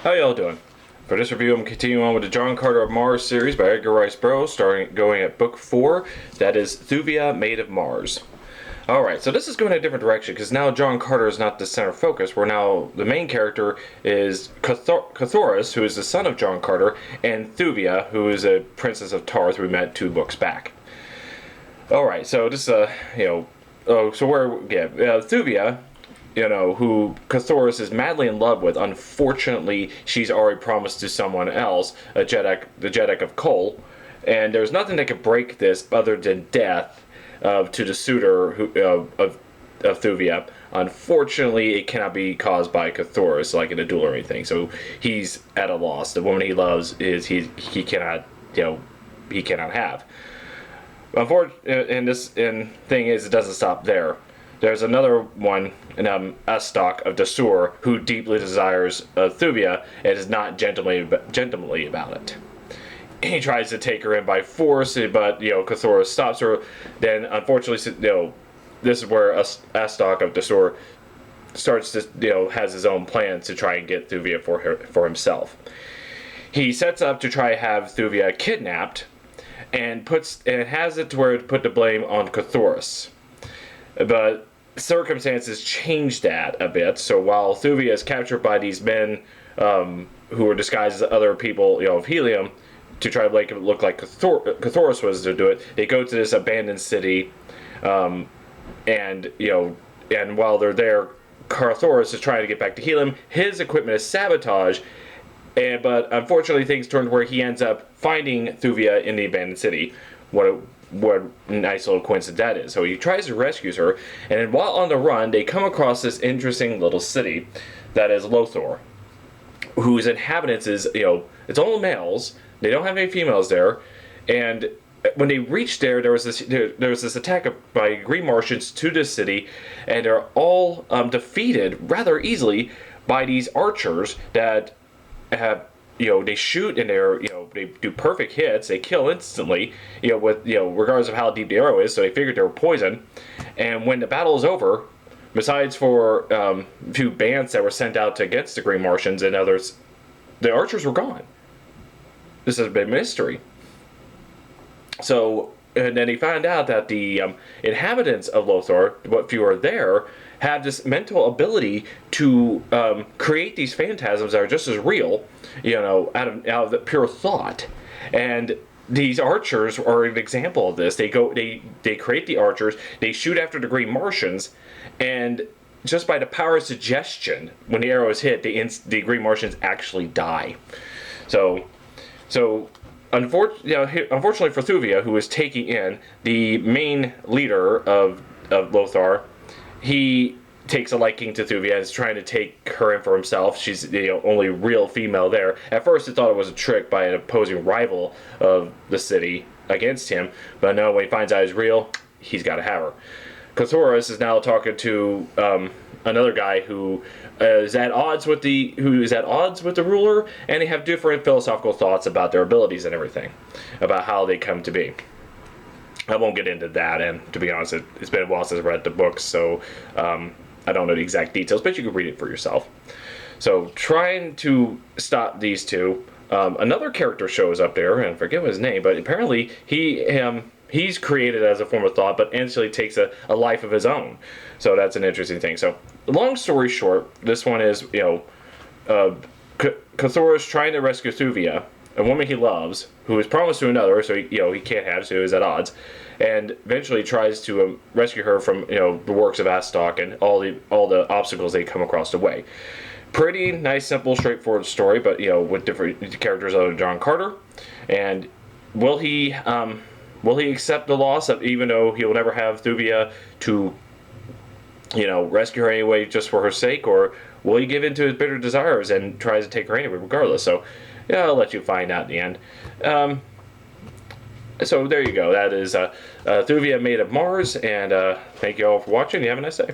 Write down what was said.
How y'all doing? For this review, I'm continuing on with the John Carter of Mars series by Edgar Rice Burroughs, going at book 4. That is Thuvia, Maid of Mars. Alright, so this is going in a different direction, because now John Carter is not the center focus, where now the main character is Carthoris, who is the son of John Carter, and Thuvia, who is a princess of Ptarth we met 2 books back. Alright, so this, Thuvia, who Carthoris is madly in love with. Unfortunately, she's already promised to someone else, the Jeddak of Kol, and there's nothing that could break this other than death to the suitor of Thuvia. Unfortunately, it cannot be caused by Carthoris, like in a duel or anything. So he's at a loss. The woman he loves he cannot have. And thing is, it doesn't stop there. There's another one, Astok of Dasur, who deeply desires Thuvia and is not gentlemanly about it. He tries to take her in by force, but Carthoris stops her. Then, unfortunately, this is where Astok of Dasur starts to has his own plans to try and get Thuvia for himself. He sets up to try to have Thuvia kidnapped, and has it to where to put the blame on Carthoris. But circumstances change that a bit. So while Thuvia is captured by these men who are disguised as other people of Helium to try to make it look like Carthoris was to do it, they go to this abandoned city, and while they're there, Carthoris is trying to get back to Helium. His equipment is sabotaged, but unfortunately things turn where he ends up finding Thuvia in the abandoned city. What a nice little coincidence that is. So he tries to rescue her, and then while on the run, they come across this interesting little city that is Lothor, whose inhabitants is, it's all males. They don't have any females there, and when they reached there, there was this attack by green Martians to this city, and they're all defeated rather easily by these archers that have. They shoot and they do perfect hits. They kill instantly, regardless of how deep the arrow is. So they figured they were poison. And when the battle is over, besides for a few bands that were sent out against the Green Martians and others, the archers were gone. This is a big mystery. So, and then he found out that the inhabitants of Lothor, what few are there, have this mental ability to create these phantasms that are just as real, out of the pure thought. And these archers are an example of this. They create the archers, they shoot after the Green Martians, and just by the power of suggestion, when the arrow is hit, the Green Martians actually die. So unfortunately for Thuvia, who is taking in the main leader of Lothar, he takes a liking to Thuvia and is trying to take her in for himself. She's the only real female there. At first, he thought it was a trick by an opposing rival of the city against him, but no, when he finds out it's real, he's got to have her. Carthoris is now talking to another guy who is at odds with the ruler, and they have different philosophical thoughts about their abilities and everything, about how they come to be. I won't get into that, and to be honest, it's been a while since I read the books, so I don't know the exact details, but you can read it for yourself. So, trying to stop these two, another character shows up there, and I forget his name, but apparently he's created as a form of thought, but instantly takes a life of his own. So that's an interesting thing. So, long story short, this one is, Carthoris trying to rescue Thuvia, a woman he loves, who is promised to another, so he can't have, so he's at odds, and eventually tries to rescue her from the works of Astok and all the obstacles they come across the way. Pretty nice, simple, straightforward story, but with different characters other than John Carter. And will he accept the loss of, even though he will never have Thuvia to rescue her anyway just for her sake, or will he give in to his bitter desires and tries to take her anyway regardless? So yeah, I'll let you find out in the end. So there you go. That is Thuvia, Maid of Mars, and thank you all for watching. You have a nice day.